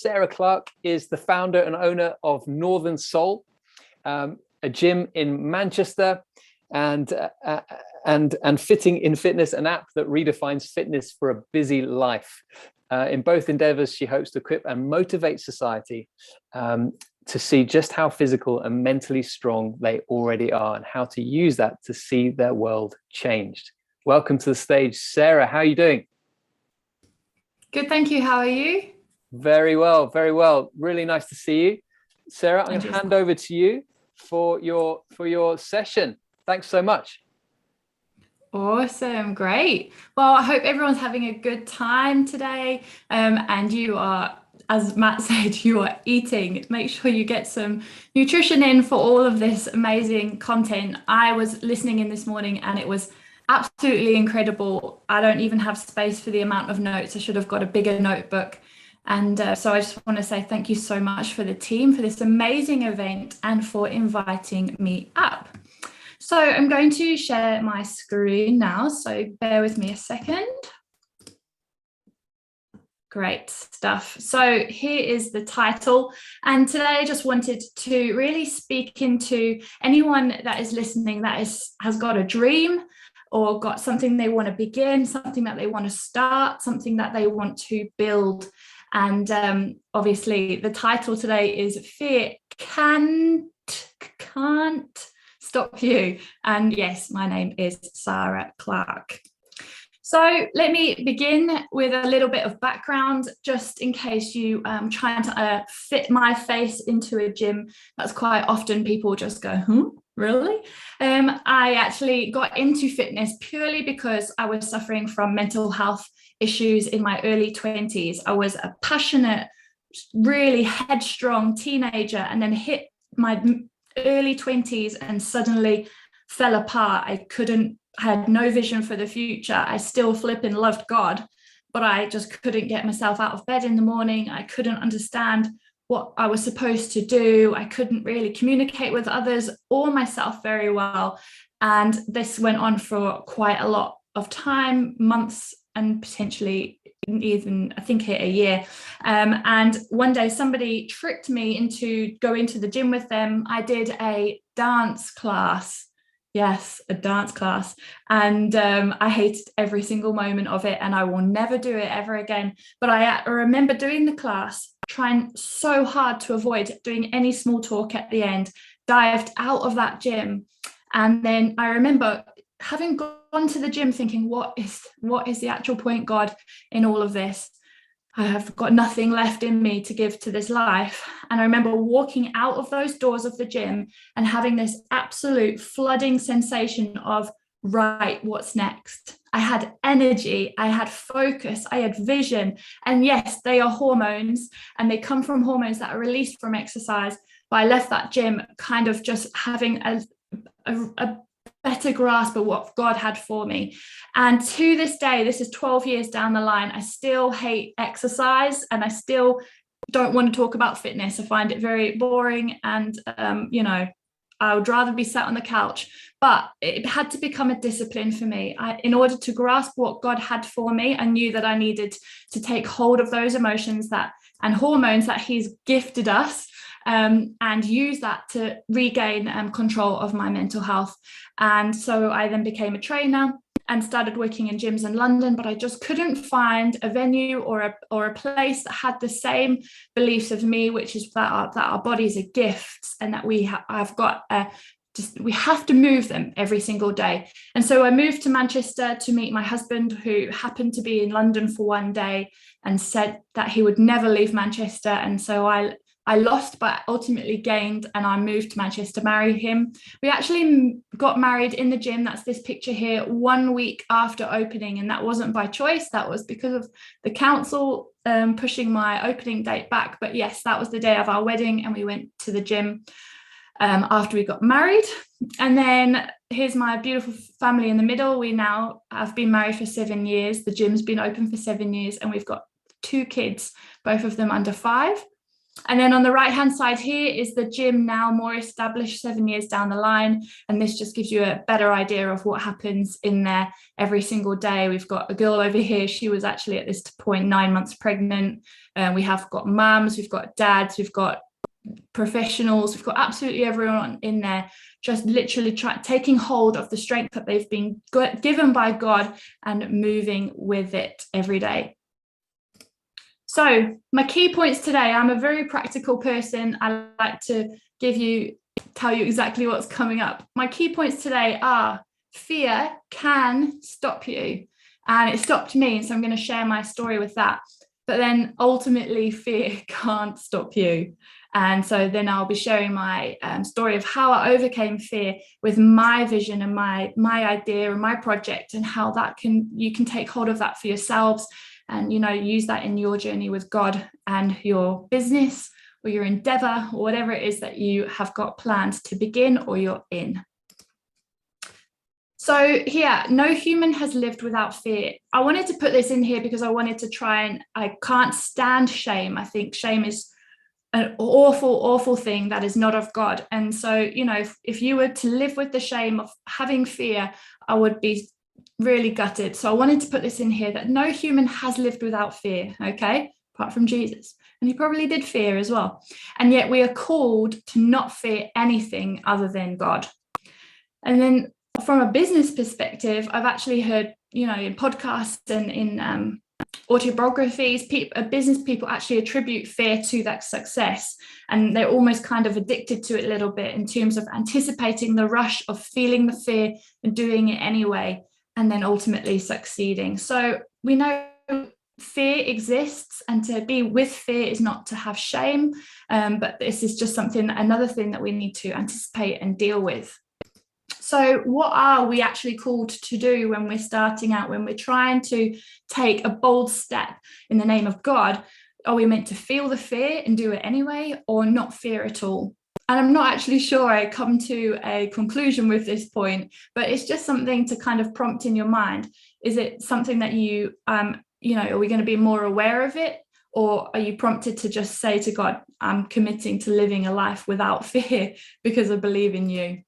Sarah Clarke is the founder and owner of Northern Soul, a gym in Manchester, and Fitting in Fitness, an app that redefines fitness for a busy life. In both endeavours, she hopes to equip and motivate society to see just how physical and mentally strong they already are, and how to use that to see their world changed. Welcome to the stage, Sarah. How are you doing? Good, thank you. How are you? Very well, very well. Really nice to see you. Sarah, I'm going to hand over to you for your session. Thanks so much. Awesome, great. Well, I hope everyone's having a good time today. And you are, as Matt said, you are eating. Make sure you get some nutrition in for all of this amazing content. I was listening in this morning and it was absolutely incredible. I don't even have space for the amount of notes. I should have got a bigger notebook. And so I just want to say thank you so much for the team for this amazing event and for inviting me up. So I'm going to share my screen now, so bear with me a second. Great stuff. So here is the title. And today I just wanted to really speak into anyone that is listening that has got a dream or got something they want to begin, something that they want to start, something that they want to build. And obviously the title today is Fear Can't Stop You. And yes, my name is Sara Clarke. So let me begin with a little bit of background, just in case you trying to fit my face into a gym. That's quite often people just go, really? I actually got into fitness purely because I was suffering from mental health issues in my early 20s. I was a passionate, really headstrong teenager, and then hit my early 20s and suddenly fell apart. I had no vision for the future. I still flipping loved God, but I just couldn't get myself out of bed in the morning. I couldn't understand what I was supposed to do. I couldn't really communicate with others or myself very well. And this went on for quite a lot of time, months, and potentially even, I think, hit a year. And one day somebody tricked me into going to the gym with them. I did a dance class. Yes, a dance class. And I hated every single moment of it, and I will never do it ever again. But I remember doing the class, trying so hard to avoid doing any small talk at the end, dived out of that gym. And then I remember having gone to the gym thinking, what is the actual point, God, in all of this? I have got nothing left in me to give to this life. And I remember walking out of those doors of the gym and having this absolute flooding sensation of, right, what's next? I had energy, I had focus, I had vision. And yes, they are hormones, and they come from hormones that are released from exercise. But I left that gym kind of just having a better grasp of what God had for me. And to this day, this is 12 years down the line, I still hate exercise, and I still don't want to talk about fitness. I find it very boring, and I would rather be sat on the couch. But it had to become a discipline for me. In order to grasp what God had for me, I knew that I needed to take hold of those emotions and hormones that He's gifted us, and use that to regain control of my mental health. And so I then became a trainer and started working in gyms in London, but I just couldn't find a venue or a place that had the same beliefs of me, which is that our bodies are gifts, and that we have to move them every single day. And so I moved to Manchester to meet my husband, who happened to be in London for one day and said that he would never leave Manchester. And so I lost but ultimately gained, and I moved to Manchester to marry him. We actually got married in the gym. That's this picture here, 1 week after opening, and that wasn't by choice. That was because of the council pushing my opening date back. But yes, that was the day of our wedding, and we went to the gym after we got married. And then here's my beautiful family in the middle. We now have been married for 7 years. The gym's been open for 7 years, and we've got 2 kids, both of them under 5. And then on the right hand side here is the gym, now more established, 7 years down the line. And this just gives you a better idea of what happens in there every single day. We've got a girl over here. She was actually at this point 9 months pregnant. We have got mums, we've got dads, we've got professionals, we've got absolutely everyone in there, just literally taking hold of the strength that they've been given by God and moving with it every day. So my key points today, I'm a very practical person. I like to tell you exactly what's coming up. My key points today are: fear can stop you, and it stopped me. So I'm going to share my story with that. But then ultimately, fear can't stop you. And so then I'll be sharing my story of how I overcame fear with my vision and my idea and my project, and how you can take hold of that for yourselves and, use that in your journey with God and your business or your endeavor or whatever it is that you have got planned to begin or you're in. So here, no human has lived without fear. I wanted to put this in here because I wanted to I can't stand shame. I think shame is an awful thing that is not of God. And so, if you were to live with the shame of having fear, I would be really gutted. So I wanted to put this in here, that no human has lived without fear, okay, apart from Jesus. And he probably did fear as well. And yet we are called to not fear anything other than God. And then from a business perspective, I've actually heard, in podcasts and in autobiographies, business people actually attribute fear to that success, and they're almost kind of addicted to it a little bit in terms of anticipating the rush of feeling the fear and doing it anyway, and then ultimately succeeding. So we know fear exists, and to be with fear is not to have shame, but this is just another thing that we need to anticipate and deal with. So what are we actually called to do when we're starting out, when we're trying to take a bold step in the name of God? Are we meant to feel the fear and do it anyway, or not fear at all? And I'm not actually sure I come to a conclusion with this point, but it's just something to kind of prompt in your mind. Is it something that are we going to be more aware of it? Or are you prompted to just say to God, I'm committing to living a life without fear because I believe in you?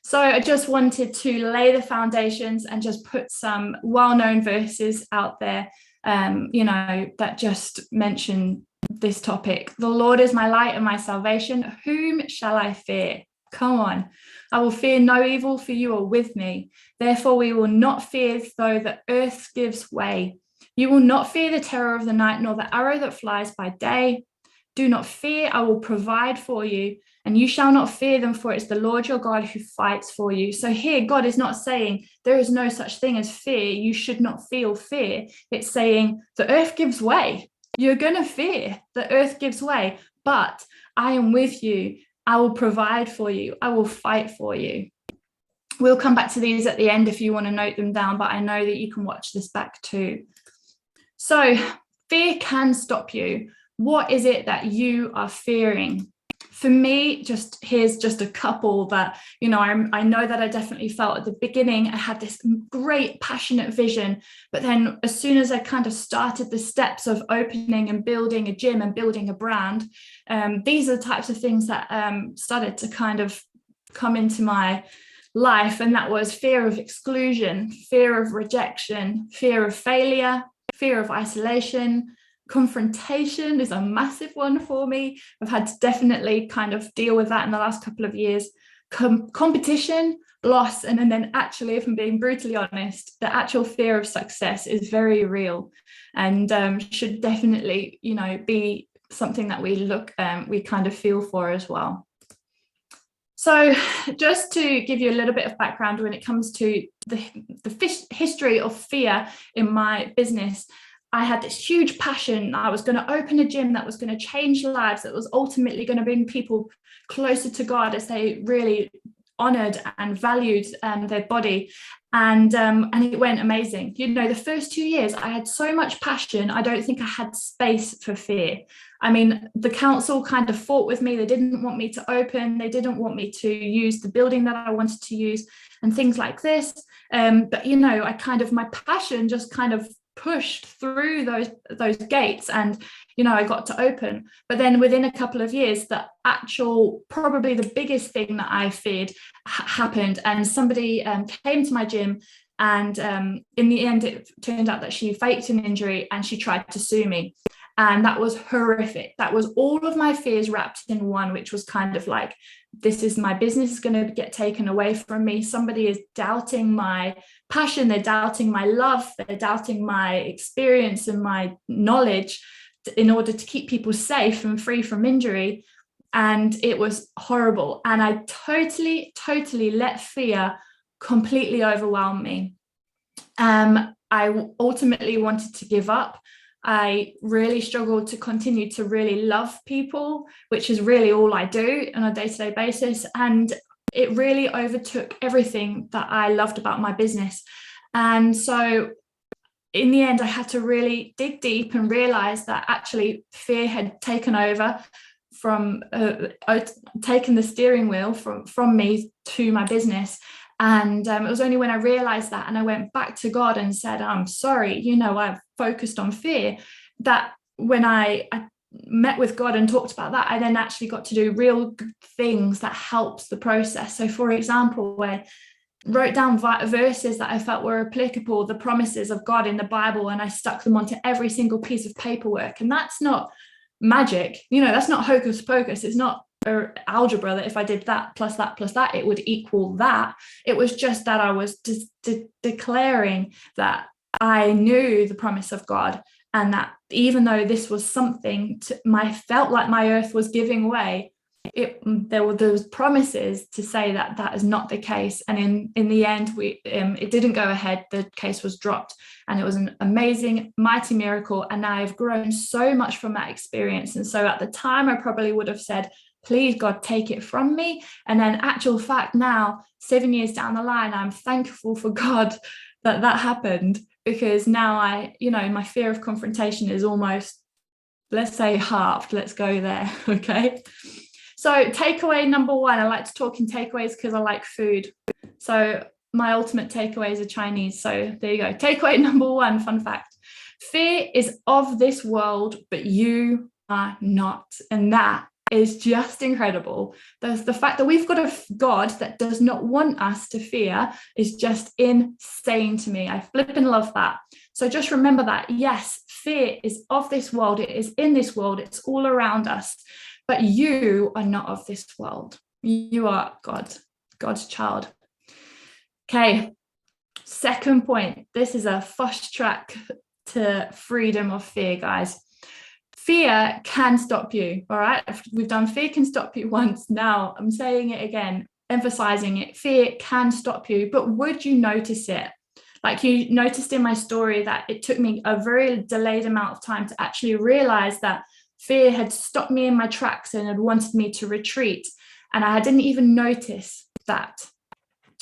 So I just wanted to lay the foundations and just put some well-known verses out there, that just mention this topic. The Lord is my light and my salvation. Whom shall I fear? Come on. I will fear no evil, for you are with me. Therefore we will not fear though the earth gives way. You will not fear the terror of the night, nor the arrow that flies by day. Do not fear, I will provide for you. And you shall not fear them, for it's the Lord your God who fights for you. So here, God is not saying there is no such thing as fear. You should not feel fear. It's saying the earth gives way. You're going to fear. The earth gives way. But I am with you. I will provide for you. I will fight for you. We'll come back to these at the end if you want to note them down, but I know that you can watch this back too. So fear can stop you. What is it that you are fearing? For me, here's just a couple that, I know that I definitely felt at the beginning. I had this great passionate vision, but then as soon as I kind of started the steps of opening and building a gym and building a brand, these are the types of things that started to kind of come into my life. And that was fear of exclusion, fear of rejection, fear of failure, fear of isolation. Confrontation is a massive one for me. I've had to definitely kind of deal with that in the last couple of years. Competition, loss, and then actually, if I'm being brutally honest, the actual fear of success is very real, and should definitely, be something that we kind of feel for as well. So just to give you a little bit of background when it comes to the history of fear in my business, I had this huge passion. I was going to open a gym that was going to change lives, that was ultimately going to bring people closer to God as they really honored and valued their body. And it went amazing. The first 2 years, I had so much passion. I don't think I had space for fear. I mean, the council kind of fought with me. They didn't want me to open. They didn't want me to use the building that I wanted to use and things like this. But, my passion just kind of pushed through those gates, and I got to open. But then within a couple of years, probably the biggest thing that I feared happened, and somebody came to my gym, and in the end it turned out that she faked an injury and she tried to sue me. And that was horrific. That was all of my fears wrapped in one, which was kind of like, this is my business is going to get taken away from me. Somebody is doubting my passion. They're doubting my love. They're doubting my experience and my knowledge in order to keep people safe and free from injury. And it was horrible. And I totally let fear completely overwhelm me. I ultimately wanted to give up. I really struggled to continue to really love people, which is really all I do on a day-to-day basis. And it really overtook everything that I loved about my business. And so in the end, I had to really dig deep and realize that actually fear had taken over taken the steering wheel from me to my business. And it was only when I realized that and I went back to God and said, I'm sorry, I've focused on fear, that when I met with God and talked about that, I then actually got to do real things that helps the process. So for example, I wrote down verses that I felt were applicable, the promises of God in the Bible, and I stuck them onto every single piece of paperwork. And that's not magic, that's not hocus pocus. It's not algebra that if I did that plus that plus that, it would equal that. It was just that I was just declaring that I knew the promise of God, and that even though this was something felt like my earth was giving way, there were those promises to say that is not the case. And in the end, it didn't go ahead. The case was dropped, and it was an amazing, mighty miracle. And I've grown so much from that experience. And so at the time, I probably would have said, please, God, take it from me. And then actual fact now, 7 years down the line, I'm thankful for God that happened, because now my fear of confrontation is almost, let's say, halved. Let's go there. Okay. So takeaway number one, I like to talk in takeaways because I like food. So my ultimate takeaways are Chinese. So there you go. Takeaway number one, fun fact. Fear is of this world, but you are not. And that is just incredible. There's the fact that we've got a God that does not want us to fear is just insane to me. I flipping love that. So just remember that, yes, fear is of this world. It is in this world. It's all around us. But you are not of this world. You are God's child. Okay, second point. This is a fast track to freedom of fear, guys. Fear can stop you, all right? We've done fear can stop you once. Now I'm saying it again, emphasizing it. Fear can stop you, but would you notice it? Like you noticed in my story that it took me a very delayed amount of time to actually realize that fear had stopped me in my tracks and had wanted me to retreat. And I didn't even notice that.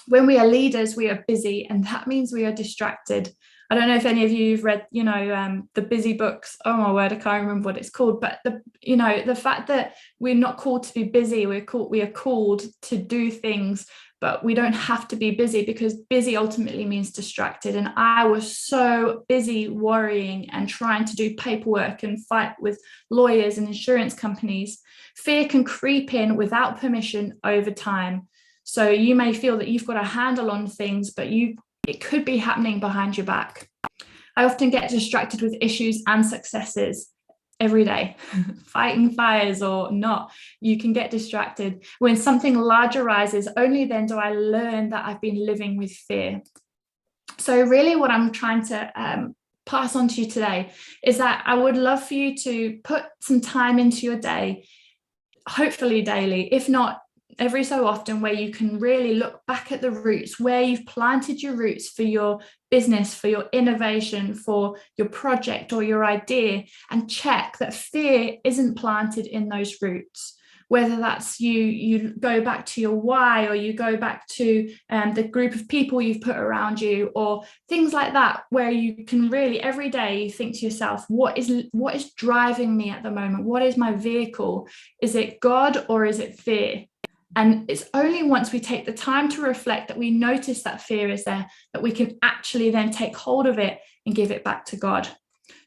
When we are leaders, we are busy, and that means we are distracted. I don't know if any of you have read, the busy books. Oh my word, I can't remember what it's called. But the fact that we're not called to be busy, we are called to do things, but we don't have to be busy, because busy ultimately means distracted. And I was so busy worrying and trying to do paperwork and fight with lawyers and insurance companies. Fear can creep in without permission over time. So you may feel that you've got a handle on things, but it could be happening behind your back. I often get distracted with issues and successes every day, fighting fires or not. You can get distracted. When something large arises, only then do I learn that I've been living with fear. So really what I'm trying to pass on to you today is that I would love for you to put some time into your day, hopefully daily, if not every so often, where you can really look back at the roots, where you've planted your roots for your business, for your innovation, for your project or your idea, and check that fear isn't planted in those roots. Whether that's you go back to your why, or you go back to the group of people you've put around you, or things like that, where you can really every day you think to yourself, what is driving me at the moment? What is my vehicle? Is it God or is it fear? And it's only once we take the time to reflect that we notice that fear is there, that we can actually then take hold of it and give it back to God.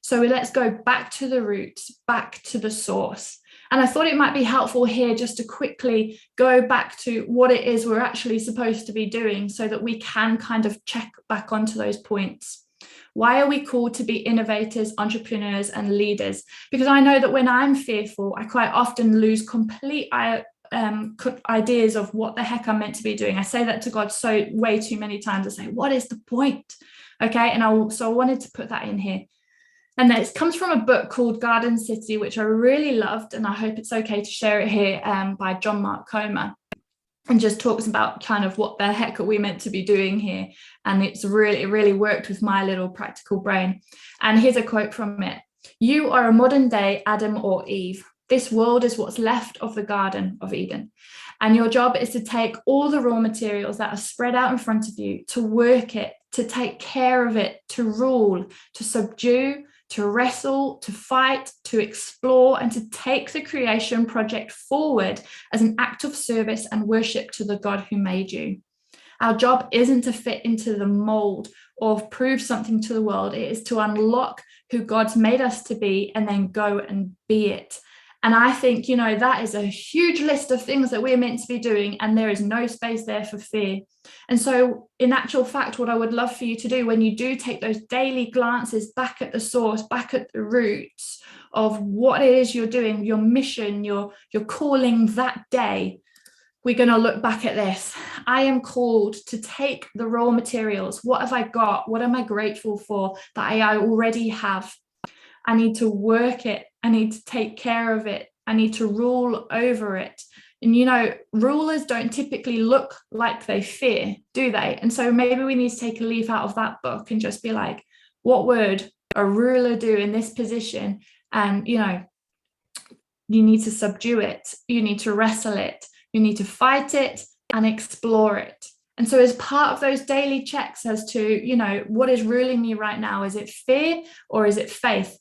So let's go back to the roots, back to the source. And I thought it might be helpful here just to quickly go back to what it is we're actually supposed to be doing so that we can kind of check back onto those points. Why are we called to be innovators, entrepreneurs, and leaders? Because I know that when I'm fearful, I quite often lose complete ideas of what the heck I'm meant to be doing. I say that to God so way too many times. I say, what is the point? Okay. And so I wanted to put that in here. And it comes from a book called Garden City, which I really loved. And I hope it's okay to share it here by John Mark Comer. And just talks about kind of what the heck are we meant to be doing here. And it really worked with my little practical brain. And here's a quote from it. You are a modern day Adam or Eve. This world is what's left of the Garden of Eden. And your job is to take all the raw materials that are spread out in front of you, to work it, to take care of it, to rule, to subdue, to wrestle, to fight, to explore, and to take the creation project forward as an act of service and worship to the God who made you. Our job isn't to fit into the mold or prove something to the world. It is to unlock who God's made us to be and then go and be it. And I think, that is a huge list of things that we're meant to be doing, and there is no space there for fear. And so in actual fact, what I would love for you to do when you do take those daily glances back at the source, back at the roots of what it is you're doing, your mission, your calling that day, we're going to look back at this. I am called to take the raw materials. What have I got? What am I grateful for that I already have? I need to work it. I need to take care of it. I need to rule over it. And, rulers don't typically look like they fear, do they? And so maybe we need to take a leaf out of that book and just be like, what would a ruler do in this position? And, you need to subdue it. You need to wrestle it. You need to fight it and explore it. And so as part of those daily checks as to, what is ruling me right now? Is it fear or is it faith?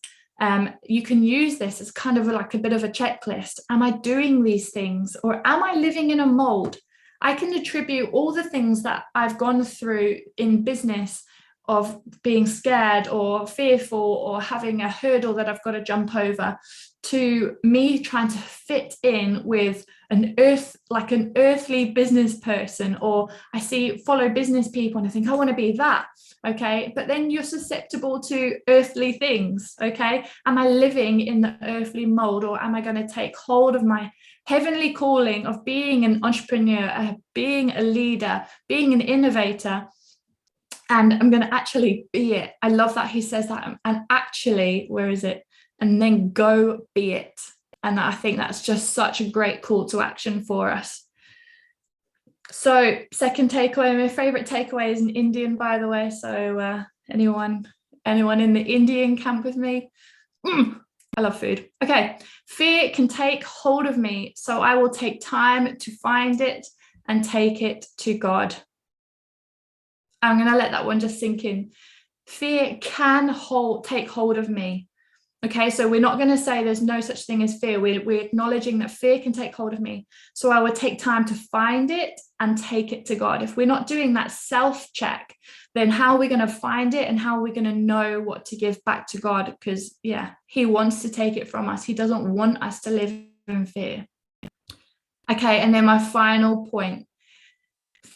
You can use this as kind of like a bit of a checklist. Am I doing these things, or am I living in a mold? I can attribute all the things that I've gone through in business of being scared or fearful or having a hurdle that I've got to jump over to me trying to fit in with an earthly business person, or I follow business people and I think I want to be that. Okay, but then you're susceptible to earthly things. Okay, am I living in the earthly mold, or am I going to take hold of my heavenly calling of being an entrepreneur, being a leader, being an innovator? And I'm going to actually be it. I love that he says that. And actually, where is it? And then go be it. And I think that's just such a great call to action for us. So second takeaway, my favorite takeaway is in Indian, by the way. So anyone in the Indian camp with me? I love food. Okay. Fear can take hold of me, so I will take time to find it and take it to God. I'm going to let that one just sink in. Fear can take hold of me. Okay, so we're not going to say there's no such thing as fear. We're acknowledging that fear can take hold of me. So I would take time to find it and take it to God. If we're not doing that self-check, then how are we going to find it, and how are we going to know what to give back to God? Because, he wants to take it from us. He doesn't want us to live in fear. Okay, and then my final point.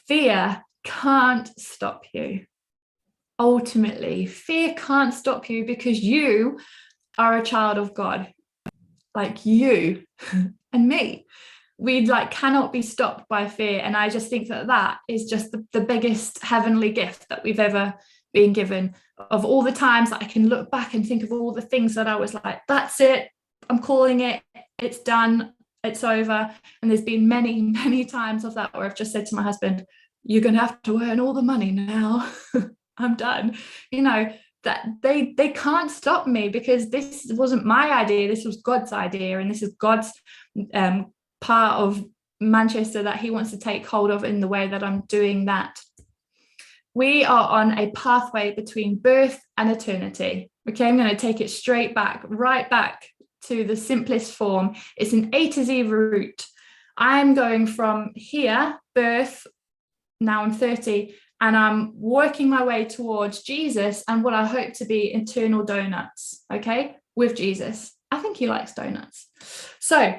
Fear can't stop you. Ultimately, fear can't stop you because you are a child of God, like you and me. We cannot be stopped by fear. And I just think that is just the biggest heavenly gift that we've ever been given. Of all the times that I can look back and think of all the things that I was like, that's it, I'm calling it, it's done, it's over. And there's been many, many times of that where I've just said to my husband, you're going to have to earn all the money now. I'm done. That they can't stop me, because this wasn't my idea. This was God's idea. And this is God's part of Manchester that he wants to take hold of in the way that I'm doing that. We are on a pathway between birth and eternity. Okay, I'm going to take it right back to the simplest form. It's an A to Z route. I'm going from here, birth, now I'm 30, and I'm working my way towards Jesus and what I hope to be eternal donuts, okay, with Jesus. I think he likes donuts. So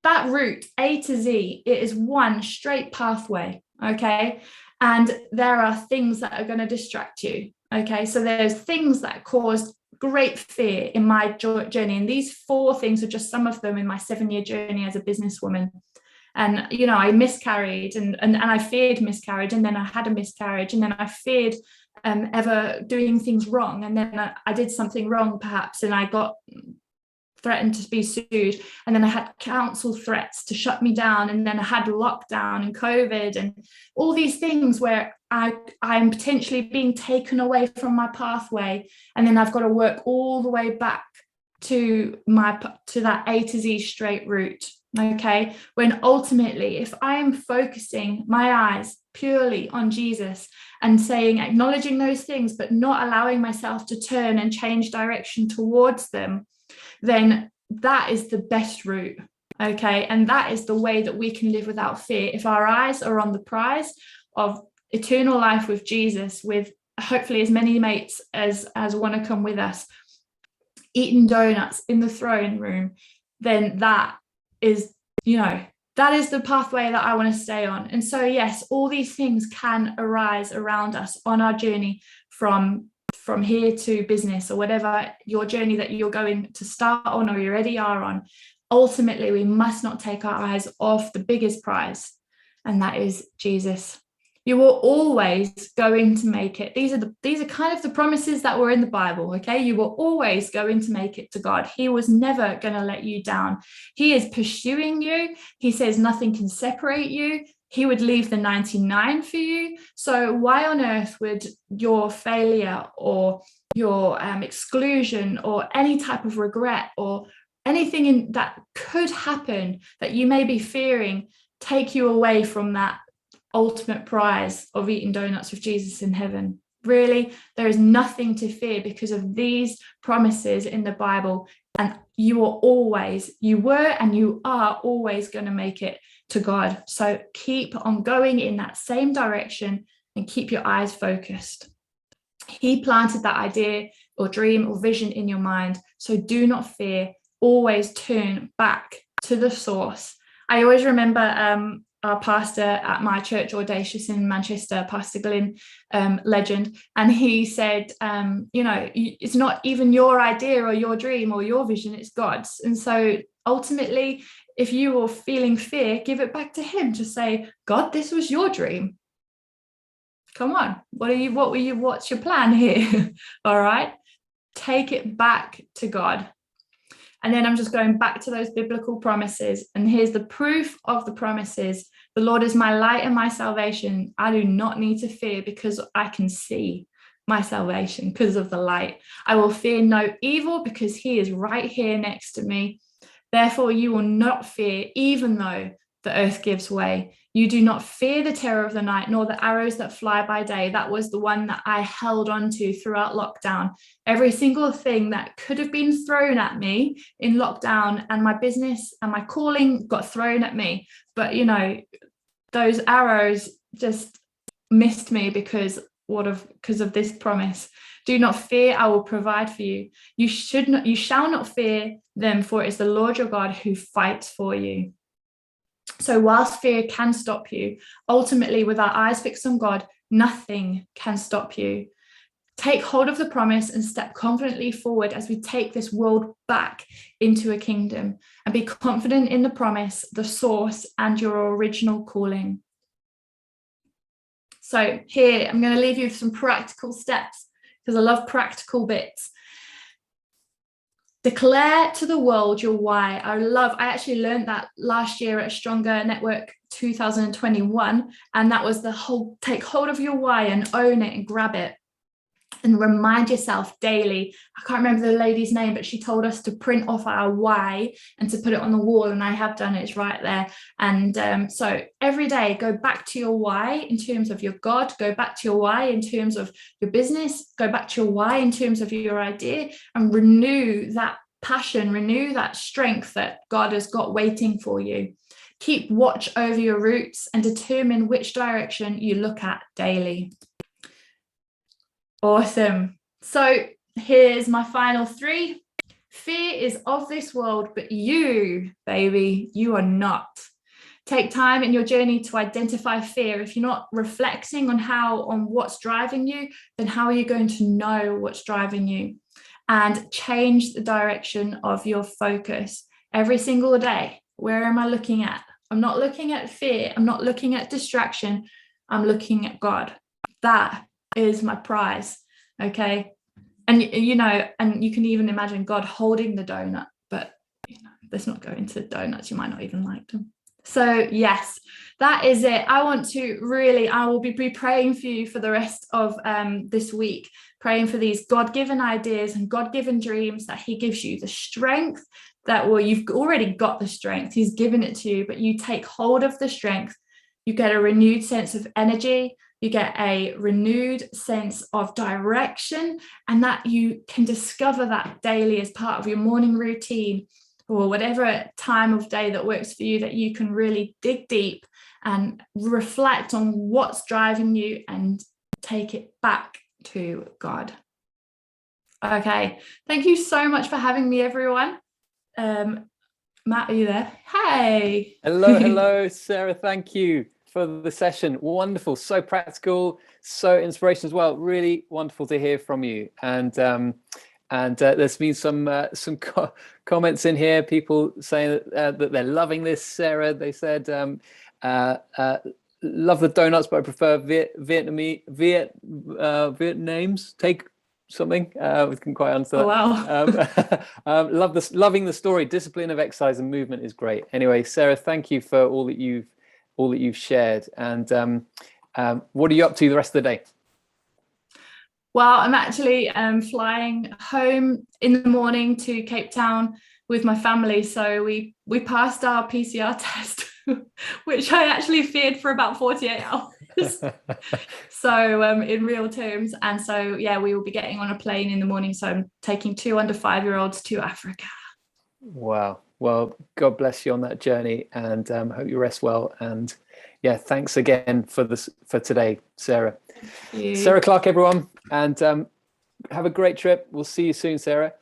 that route, A to Z, it is one straight pathway, okay? And there are things that are going to distract you, okay? So there's things that caused great fear in my journey. And these 4 things are just some of them in my 7-year journey as a businesswoman. And, you know, I miscarried and I feared miscarriage. And then I had a miscarriage. And then I feared ever doing things wrong. And then I did something wrong, perhaps, and I got threatened to be sued. And then I had council threats to shut me down. And then I had lockdown and COVID and all these things where I'm potentially being taken away from my pathway. And then I've got to work all the way back to that A to Z straight route. Okay, when ultimately, if I am focusing my eyes purely on Jesus and acknowledging those things, but not allowing myself to turn and change direction towards them, then that is the best route. Okay, and that is the way that we can live without fear. If our eyes are on the prize of eternal life with Jesus, with hopefully as many mates as want to come with us, eating donuts in the throne room, then that is, you know, that is the pathway that I want to stay on. And so, yes, all these things can arise around us on our journey from here to business, or whatever your journey that you're going to start on or you already are on. Ultimately, we must not take our eyes off the biggest prize, and that is Jesus. You are always going to make it. These are kind of the promises that were in the Bible, okay? You were always going to make it to God. He was never going to let you down. He is pursuing you. He says nothing can separate you. He would leave the 99 for you. So why on earth would your failure or your exclusion or any type of regret or anything that could happen that you may be fearing take you away from that ultimate prize of eating donuts with Jesus in heaven? Really, there is nothing to fear because of these promises in the Bible. And you were and you are always going to make it to God. So keep on going in that same direction and keep your eyes focused. He planted that idea or dream or vision in your mind. So do not fear. Always turn back to the source. I always remember our pastor at my church, Audacious in Manchester, Pastor Glyn, legend, and he said, it's not even your idea or your dream or your vision, it's God's. And so ultimately, if you are feeling fear, give it back to him. Just say, God, this was your dream. Come on, what's your plan here? All right, take it back to God. And then I'm just going back to those biblical promises. And here's the proof of the promises. The Lord is my light and my salvation. I do not need to fear because I can see my salvation because of the light. I will fear no evil because he is right here next to me. Therefore, you will not fear, even though the earth gives way. You do not fear the terror of the night, nor the arrows that fly by day. That was the one that I held on to throughout lockdown. Every single thing that could have been thrown at me in lockdown, and my business and my calling got thrown at me. But, those arrows just missed me because of this promise. Do not fear, I will provide for you. You shall not fear them, for it is the Lord your God who fights for you. So whilst fear can stop you, ultimately with our eyes fixed on God, nothing can stop you. Take hold of the promise and step confidently forward as we take this world back into a kingdom, and be confident in the promise, the source, and your original calling. So here, I'm going to leave you with some practical steps because I love practical bits. Declare to the world your why. I actually learned that last year at Stronger Network 2021. And that was the whole take hold of your why and own it and grab it. And remind yourself daily. I can't remember the lady's name, but she told us to print off our why and to put it on the wall. And I have done it, it's right there. And so every day, go back to your why in terms of your God, go back to your why in terms of your business, go back to your why in terms of your idea, and renew that passion, renew that strength that God has got waiting for you. Keep watch over your routes and determine which direction you look at daily. Awesome. So here's my final 3. Fear is of this world, but you, baby, you are not. Take time in your journey to identify fear. If you're not reflecting on what's driving you, then how are you going to know what's driving you? And change the direction of your focus every single day. Where am I looking at? I'm not looking at fear. I'm not looking at distraction. I'm looking at God. That is my prize. Okay. And you can even imagine God holding the donut, but let's not go into donuts. You might not even like them. So yes, that is it. I will be praying for you for the rest of this week, praying for these God-given ideas and God-given dreams, that he gives you the strength you've already got the strength. He's given it to you, but you take hold of the strength. You get a renewed sense of energy. You get a renewed sense of direction, and that you can discover that daily as part of your morning routine, or whatever time of day that works for you, that you can really dig deep and reflect on what's driving you and take it back to God. Okay, thank you so much for having me, everyone. Matt, are you there? Hey. Hello, Sarah. Thank you for the session. Wonderful, so practical, so inspirational as well. Really wonderful to hear from you. And there's been some comments in here, people saying that they're loving this, Sarah. They said, love the donuts, but I prefer Vietnamese. Take something. We couldn't quite answer that. Oh, wow. Loving the story. Discipline of exercise and movement is great. Anyway, Sarah, thank you for all that you've shared. And what are you up to the rest of the day? Well, I'm actually flying home in the morning to Cape Town with my family. So we passed our PCR test, which I actually feared for about 48 hours. So in real terms. And so, yeah, we will be getting on a plane in the morning. So I'm taking 2 under 5-year-olds to Africa. Wow. Well, God bless you on that journey, and hope you rest well. And yeah, thanks again for today, Sarah. Sarah Clarke, everyone, and have a great trip. We'll see you soon, Sarah.